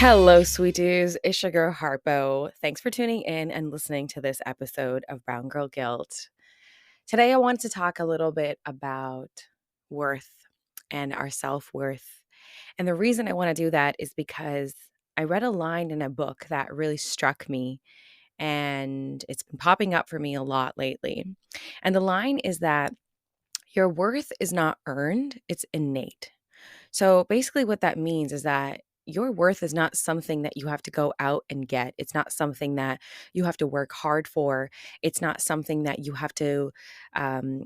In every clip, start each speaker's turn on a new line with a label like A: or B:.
A: Hello, sweet dudes. It's your girl Harpo. Thanks for tuning in and listening to this episode of Brown Girl Guilt. Today, I want to talk a little bit about worth and our self worth. And the reason I want to do that is because I read a line in a book that really struck me, and it's been popping up for me a lot lately. And the line is that your worth is not earned, it's innate. So basically, what that means is that your worth is not something that you have to go out and get. It's not something that you have to work hard for. It's not something that you have to, um,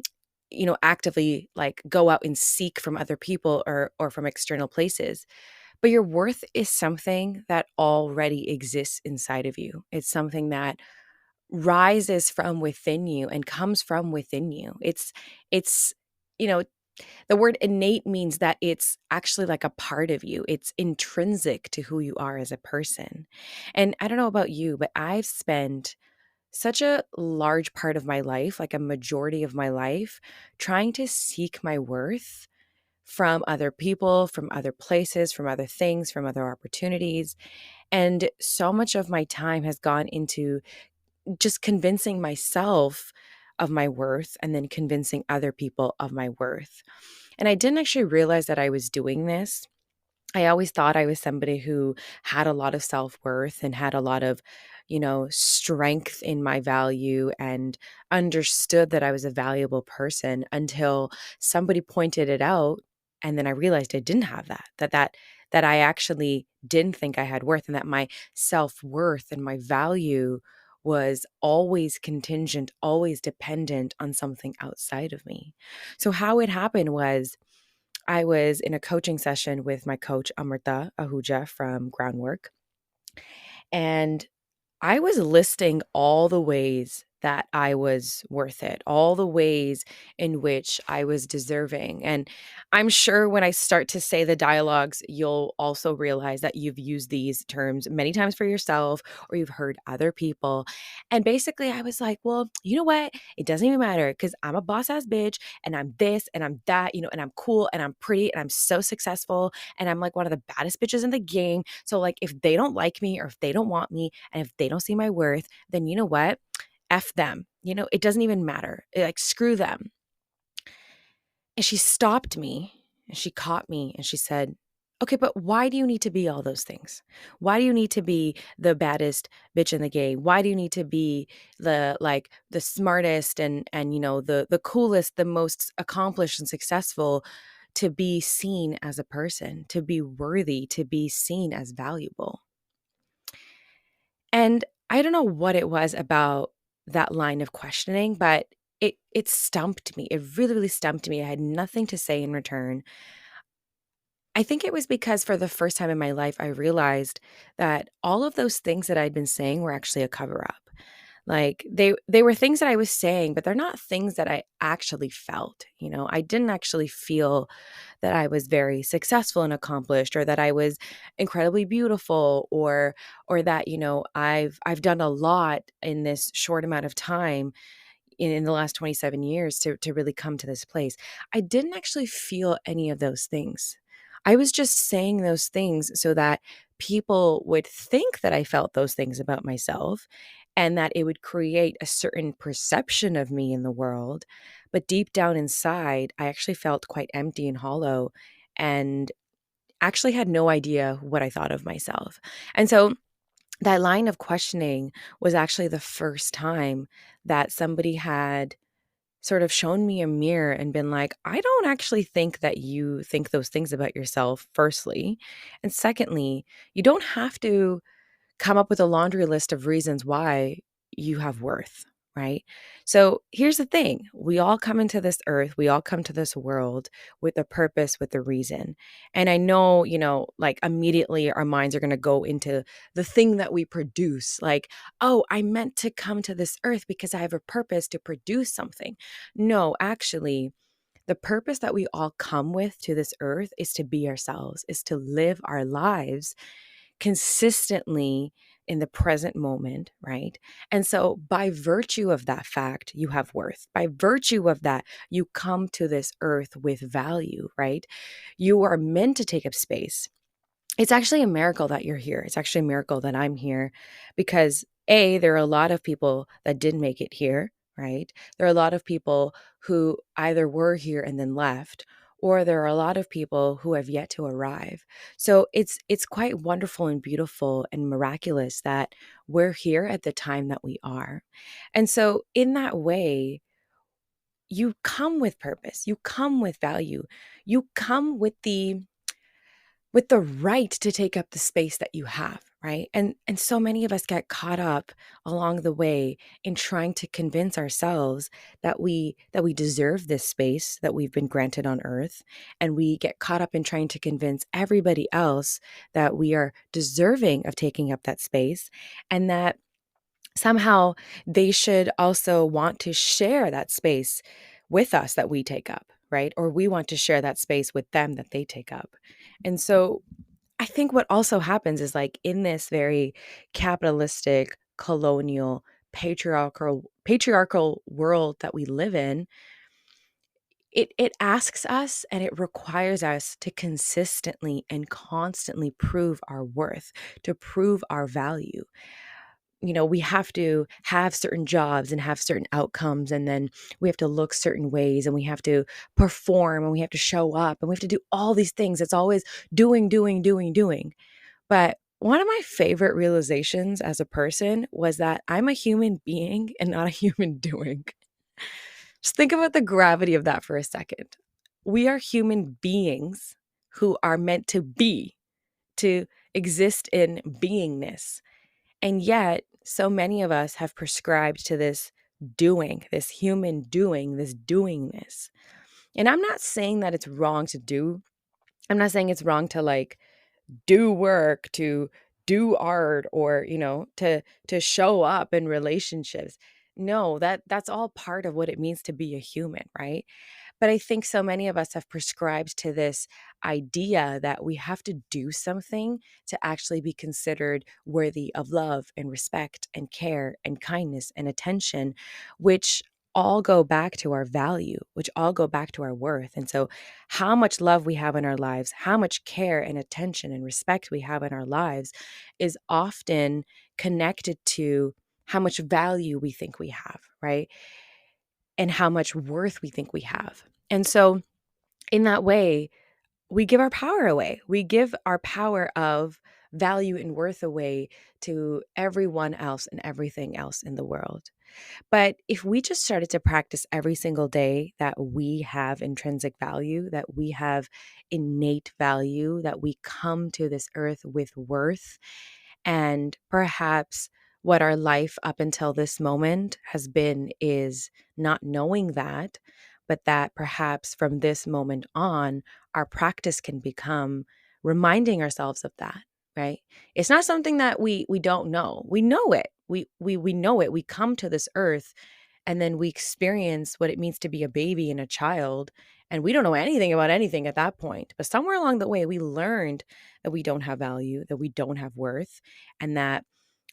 A: actively like go out and seek from other people or from external places. But your worth is something that already exists inside of you. It's something that rises from within you and comes from within you. It's you know the word innate means that it's actually like a part of you. It's intrinsic to who you are as a person. And I don't know about you, but I've spent such a large part of my life, like a majority of my life, trying to seek my worth from other people, from other places, from other things, from other opportunities. And so much of my time has gone into just convincing myself of my worth and then convincing other people of my worth. And I didn't actually realize that I was doing this. I always thought I was somebody who had a lot of self worth and had a lot of, strength in my value and understood that I was a valuable person until somebody pointed it out. And then I realized I didn't have that I actually didn't think I had worth, and that my self worth and my value was always contingent, always dependent on something outside of me. So, how it happened was I was in a coaching session with my coach, Amrita Ahuja from Groundwork. And I was listing all the ways that I was worth it, all the ways in which I was deserving. And I'm sure when I start to say the dialogues, you'll also realize that you've used these terms many times for yourself or you've heard other people. And basically, I was like, well, you know what? It doesn't even matter because I'm a boss ass bitch and I'm this and I'm that, and I'm cool and I'm pretty and I'm so successful and I'm like one of the baddest bitches in the game. So, like, if they don't like me or if they don't want me and if they don't see my worth, then you know what? F them. It doesn't even matter. Like, screw them. And she stopped me and she caught me and she said, okay, but why do you need to be all those things? Why do you need to be the baddest bitch in the game? Why do you need to be the smartest and the coolest, the most accomplished and successful to be seen as a person, to be worthy, to be seen as valuable? And I don't know what it was about that line of questioning, but it stumped me. It really, really stumped me. I had nothing to say in return. I think it was because for the first time in my life, I realized that all of those things that I'd been saying were actually a cover up. Like they were things that I was saying, but they're not things that I actually felt. I didn't actually feel that I was very successful and accomplished, or that I was incredibly beautiful, or that I've done a lot in this short amount of time in the last 27 years to really come to this place. I didn't actually feel any of those things. I was just saying those things so that people would think that I felt those things about myself and that it would create a certain perception of me in the world. But deep down inside, I actually felt quite empty and hollow and actually had no idea what I thought of myself. And so that line of questioning was actually the first time that somebody had sort of shown me a mirror and been like, I don't actually think that you think those things about yourself, firstly. And secondly, you don't have to come up with a laundry list of reasons why you have worth, right? So here's the thing. We all come into this earth, we all come to this world with a purpose, with a reason. And I know, like immediately our minds are going to go into the thing that we produce. Like, oh, I meant to come to this earth because I have a purpose to produce something. No, actually, the purpose that we all come with to this earth is to be ourselves, is to live our lives consistently in the present moment, right? And so, by virtue of that fact, you have worth. By virtue of that, you come to this earth with value, right? You are meant to take up space it's actually a miracle that you're here. It's actually a miracle that I'm here because A, there are a lot of people that didn't make it here, right? There are a lot of people who either were here and then left, or there are a lot of people who have yet to arrive. So it's quite wonderful and beautiful and miraculous that we're here at the time that we are. And so in that way, you come with purpose, you come with value, you come with the right to take up the space that you have, right? And so many of us get caught up along the way in trying to convince ourselves that we deserve this space that we've been granted on earth, and we get caught up in trying to convince everybody else that we are deserving of taking up that space, and that somehow they should also want to share that space with us that we take up, right? Or we want to share that space with them that they take up. And so I think what also happens is, like, in this very capitalistic, colonial, patriarchal world that we live in, it asks us and it requires us to consistently and constantly prove our worth, to prove our value. We have to have certain jobs and have certain outcomes, and then we have to look certain ways, and we have to perform, and we have to show up, and we have to do all these things. It's always doing, doing, doing, doing. But one of my favorite realizations as a person was that I'm a human being and not a human doing. Just think about the gravity of that for a second. We are human beings who are meant to be, to exist in beingness. And yet, so many of us have prescribed to this doing, this human doing, this doingness. And I'm not saying that it's wrong to do. I'm not saying it's wrong to, like, do work, to do art, or, to show up in relationships. No, that's all part of what it means to be a human, right? But I think so many of us have prescribed to this idea that we have to do something to actually be considered worthy of love and respect and care and kindness and attention, which all go back to our value, which all go back to our worth. And so, how much love we have in our lives, how much care and attention and respect we have in our lives is often connected to how much value we think we have, right? And how much worth we think we have. And so, in that way, we give our power away. We give our power of value and worth away to everyone else and everything else in the world. But if we just started to practice every single day that we have intrinsic value, that we have innate value, that we come to this earth with worth, and perhaps what our life up until this moment has been is not knowing that, but that perhaps from this moment on, our practice can become reminding ourselves of that, right? It's not something that we don't know. We know it. We know it. We come to this earth, and then we experience what it means to be a baby and a child, and we don't know anything about anything at that point. But somewhere along the way, we learned that we don't have value, that we don't have worth, and that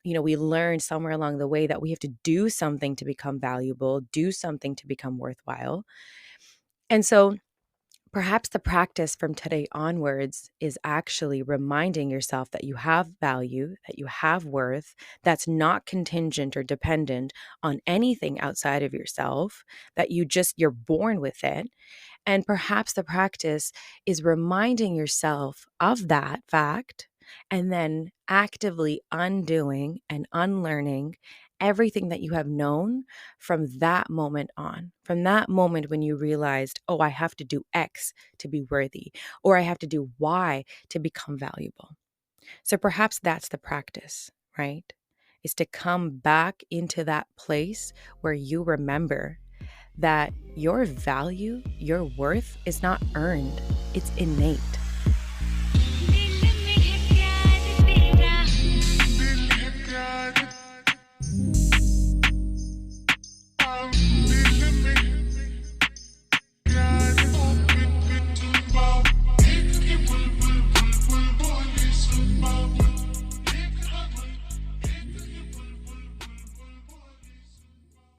A: we learned somewhere along the way that we have to do something to become valuable, do something to become worthwhile. And so perhaps the practice from today onwards is actually reminding yourself that you have value, that you have worth, that's not contingent or dependent on anything outside of yourself, that you're born with it. And perhaps the practice is reminding yourself of that fact, and then actively undoing and unlearning everything that you have known from that moment on, from that moment when you realized, oh, I have to do X to be worthy, or I have to do Y to become valuable. So perhaps that's the practice, right? Is to come back into that place where you remember that your value, your worth is not earned, it's innate.